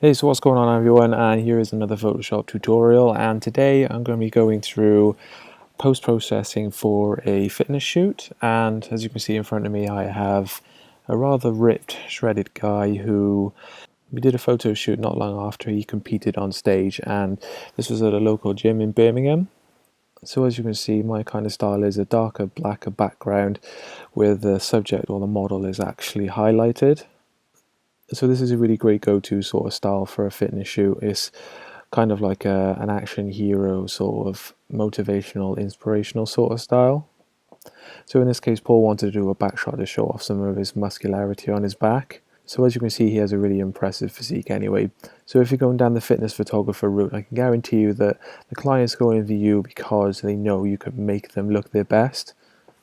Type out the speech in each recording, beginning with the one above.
Hey, so what's going on everyone, and here is another Photoshop tutorial, and today I'm going to be going through post-processing for a fitness shoot. And as you can see in front of me, I have a rather ripped, shredded guy who we did a photo shoot not long after he competed on stage, and this was at a local gym in Birmingham. So as you can see, my kind of style is a darker, blacker background where the subject or the model is actually highlighted. So this is a really great go-to sort of style for a fitness shoot. It's kind of like an action hero sort of motivational, inspirational sort of style. So in this case, Paul wanted to do a back shot to show off some of his muscularity on his back. So as you can see, he has a really impressive physique anyway. So if you're going down the fitness photographer route, I can guarantee you that the clients go in for you because they know you can make them look their best.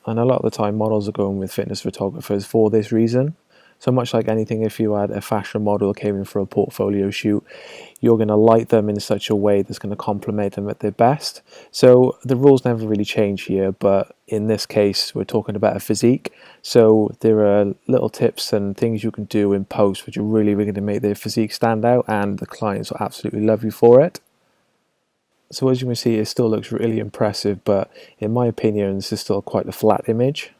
And a lot of the time, models are going with fitness photographers for this reason. So much like anything, if you had a fashion model came in for a portfolio shoot, you're going to light them in such a way that's going to complement them at their best. So the rules never really change here, but in this case, we're talking about a physique. So there are little tips and things you can do in post which are really going to make their physique stand out, and the clients will absolutely love you for it. So as you can see, it still looks really impressive, but in my opinion, this is still quite a flat image.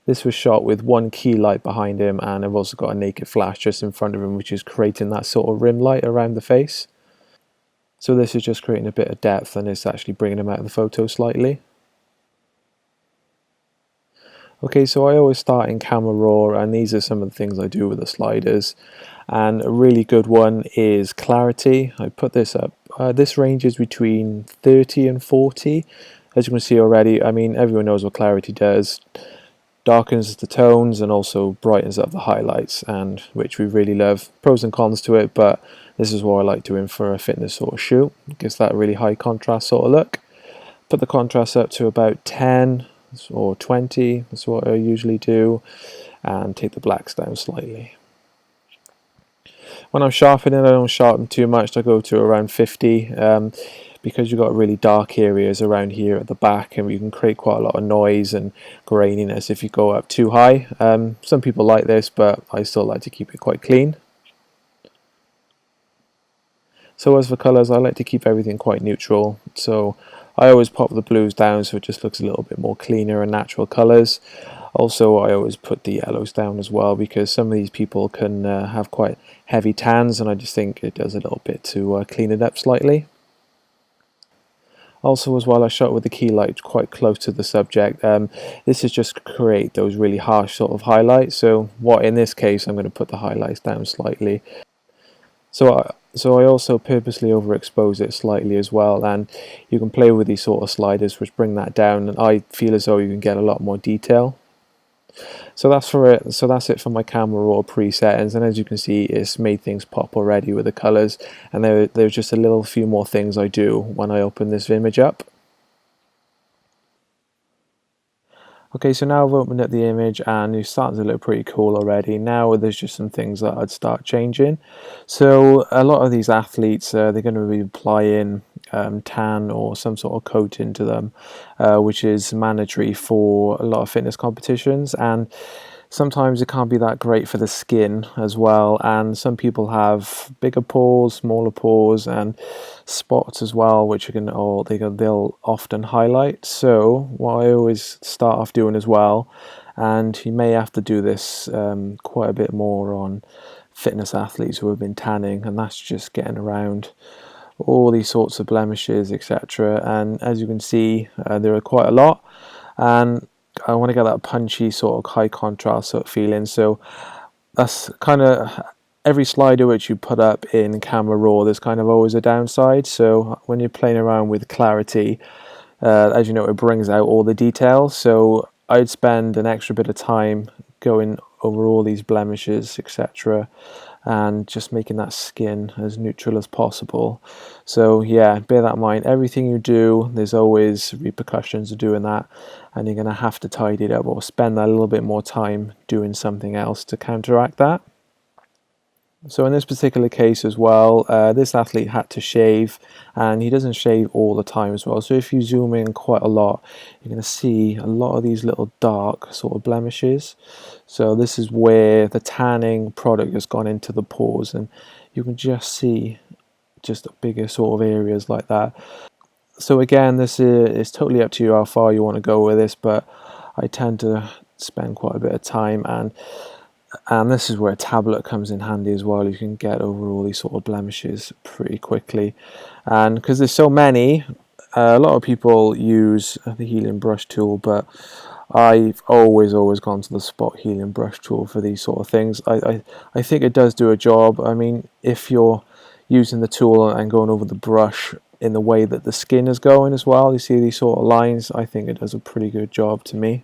This was shot with one key light behind him, and I've also got a naked flash just in front of him, which is creating that sort of rim light around the face. So this is just creating a bit of depth, and it's actually bringing him out of the photo slightly. Okay, so I always start in camera raw, and these are some of the things I do with the sliders. And a really good one is clarity. I put this up. This ranges between 30 and 40. As you can see already, I mean, everyone knows what clarity does. Darkens the tones and also brightens up the highlights, and which we really love. Pros and cons to it, but this is what I like doing for a fitness sort of shoot. It gives that really high contrast sort of look. Put the contrast up to about 10 or 20, that's what I usually do, and take the blacks down slightly. When I'm sharpening, I don't sharpen too much. I go to around 50 because you've got really dark areas around here at the back, and you can create quite a lot of noise and graininess if you go up too high. Some people like this, but I still like to keep it quite clean. So as for colours, I like to keep everything quite neutral. So I always pop the blues down so it just looks a little bit more cleaner and natural colours. Also, I always put the yellows down as well, because some of these people can have quite heavy tans, and I just think it does a little bit to clean it up slightly. Also as well, I shot with the key light quite close to the subject. This is just to create those really harsh sort of highlights. So what in this case, I'm going to put the highlights down slightly. So I also purposely overexpose it slightly as well, and you can play with these sort of sliders which bring that down, and I feel as though you can get a lot more detail. So that's for it. So that's it for my camera raw presettings, and as you can see, it's made things pop already with the colors, and there's just a little few more things I do when I open this image up. Okay, so now I've opened up the image and it's starting to look pretty cool already. Now there's just some things that I'd start changing. So a lot of these athletes, they're going to be applying tan or some sort of coating to them, which is mandatory for a lot of fitness competitions. And sometimes it can't be that great for the skin as well, and some people have bigger pores, smaller pores, and spots as well, which they'll often highlight. So what I always start off doing as well, and you may have to do this quite a bit more on fitness athletes who have been tanning, and that's just getting around all these sorts of blemishes, etc. And as you can see, there are quite a lot, and I want to get that punchy sort of high contrast sort of feeling. So that's kind of every slider which you put up in camera raw, there's kind of always a downside. So when you're playing around with clarity, as you know, it brings out all the details. So I'd spend an extra bit of time going over all these blemishes, etc., and just making that skin as neutral as possible. So yeah, bear that in mind. Everything you do, there's always repercussions of doing that, and you're going to have to tidy it up or spend that little bit more time doing something else to counteract that. So in this particular case as well, this athlete had to shave, and he doesn't shave all the time as well. So if you zoom in quite a lot, you're going to see a lot of these little dark sort of blemishes. So this is where the tanning product has gone into the pores, and you can just see just bigger sort of areas like that. So again, this is totally up to you how far you want to go with this, but I tend to spend quite a bit of time, and this is where a tablet comes in handy as well. You can get over all these sort of blemishes pretty quickly, and because there's so many, a lot of people use the healing brush tool, but I've always gone to the spot healing brush tool for these sort of things. I think it does do a job. I mean, if you're using the tool and going over the brush in the way that the skin is going as well, you see these sort of lines, I think it does a pretty good job to me.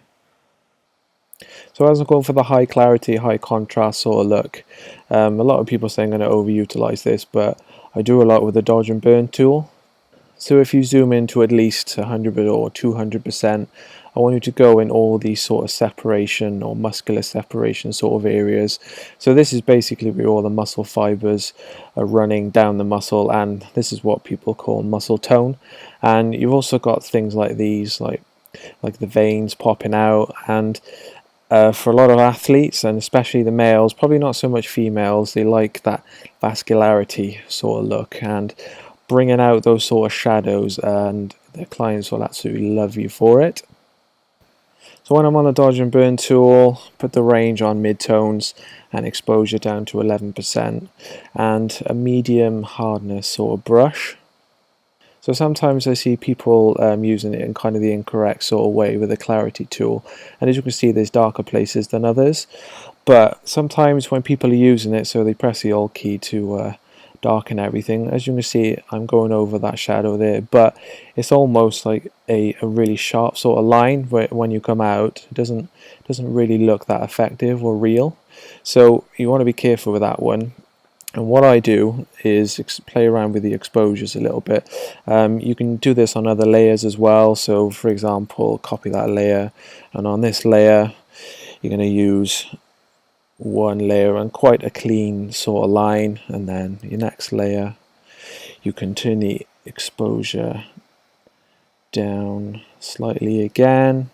So as I'm going for the high clarity, high contrast sort of look, a lot of people say I'm going to overutilize this, but I do a lot with the dodge and burn tool. So if you zoom into at least 100 or 200%, I want you to go in all these sort of separation or muscular separation sort of areas. So this is basically where all the muscle fibers are running down the muscle, and this is what people call muscle tone. And you've also got things like these, like the veins popping out, and for a lot of athletes, and especially the males, probably not so much females, they like that vascularity sort of look, and bringing out those sort of shadows, and the clients will absolutely love you for it. So when I'm on the dodge and burn tool, put the range on mid-tones and exposure down to 11%, and a medium hardness sort of brush. So sometimes I see people using it in kind of the incorrect sort of way with the clarity tool, and as you can see, there's darker places than others. But sometimes when people are using it, so they press the Alt key to darken everything, as you can see, I'm going over that shadow there, but it's almost like a really sharp sort of line where when you come out, it doesn't really look that effective or real. So you want to be careful with that one. And what I do is play around with the exposures a little bit. You can do this on other layers as well. So for example, copy that layer, and on this layer you're going to use one layer and quite a clean sort of line, and then your next layer you can turn the exposure down slightly again,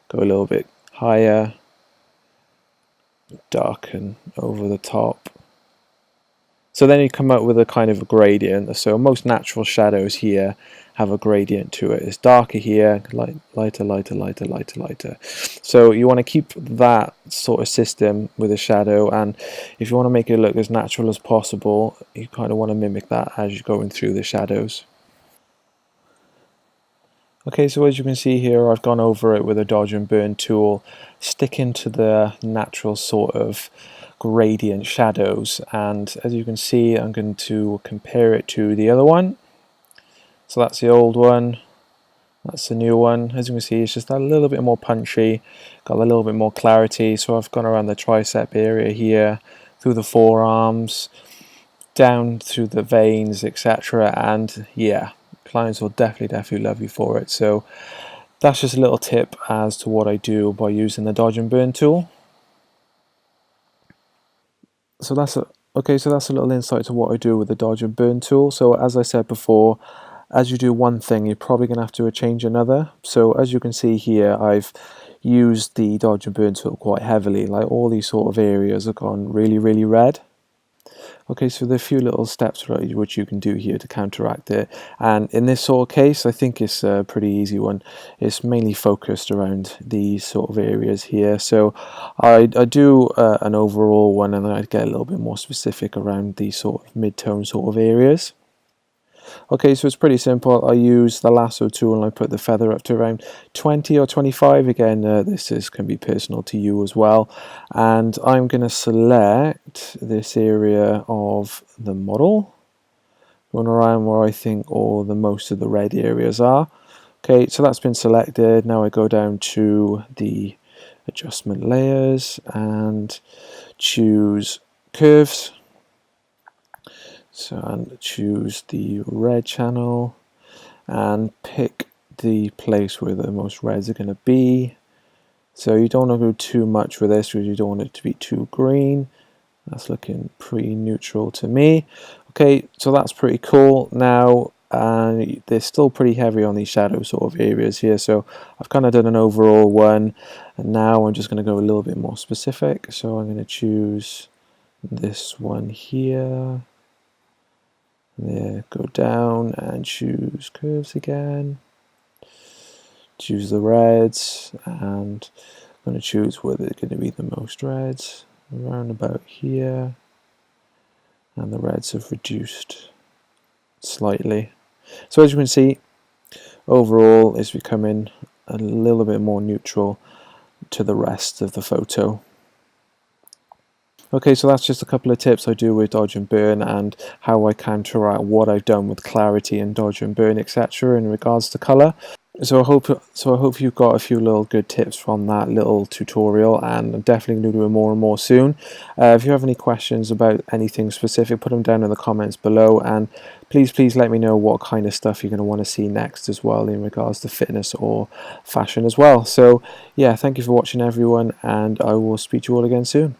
go a little bit higher, darken over the top. So then you come up with a kind of a gradient. So most natural shadows here have a gradient to it. It's darker here, lighter, lighter, lighter, lighter, lighter. So you want to keep that sort of system with a shadow, and if you want to make it look as natural as possible, you kind of want to mimic that as you're going through the shadows. Okay, so as you can see here, I've gone over it with a dodge and burn tool, sticking to the natural sort of gradient shadows, and as you can see, I'm going to compare it to the other one. So that's the old one, that's the new one. As you can see, it's just a little bit more punchy, got a little bit more clarity. So I've gone around the tricep area here, through the forearms, down through the veins, etc. And yeah, clients will definitely love you for it. So that's just a little tip as to what I do by using the dodge and burn tool. So that's a little insight to what I do with the dodge and burn tool. So as I said before, as you do one thing, you're probably going to have to change another. So as you can see here, I've used the dodge and burn tool quite heavily. Like all these sort of areas have gone really red. Okay, so there are a few little steps which you can do here to counteract it, and in this sort of case I think it's a pretty easy one. It's mainly focused around these sort of areas here, so I do an overall one, and then I'd get a little bit more specific around these sort of mid-tone sort of areas. Okay, so it's pretty simple. I use the lasso tool and I put the feather up to around 20 or 25. Again, can be personal to you as well. And I'm going to select this area of the model, going around where I think all the most of the red areas are. Okay, so that's been selected. Now I go down to the adjustment layers and choose curves. So and choose the red channel and pick the place where the most reds are going to be. So you don't want to go too much with this because you don't want it to be too green. That's looking pretty neutral to me. Okay, so that's pretty cool. Now, they're still pretty heavy on these shadow sort of areas here, so I've kind of done an overall one, and now I'm just going to go a little bit more specific. So I'm going to choose this one here. There, go down and choose curves again. Choose the reds, and I'm going to choose where they're going to be the most reds, around about here, and the reds have reduced slightly. So as you can see, overall it's becoming a little bit more neutral to the rest of the photo. Okay, so that's just a couple of tips I do with dodge and burn, and how I counteract what I've done with clarity and dodge and burn, etc. in regards to colour. So I hope you've got a few little good tips from that little tutorial, and I'm definitely going to do it more and more soon. If you have any questions about anything specific, put them down in the comments below, and please let me know what kind of stuff you're going to want to see next as well in regards to fitness or fashion as well. So yeah, thank you for watching everyone, and I will speak to you all again soon.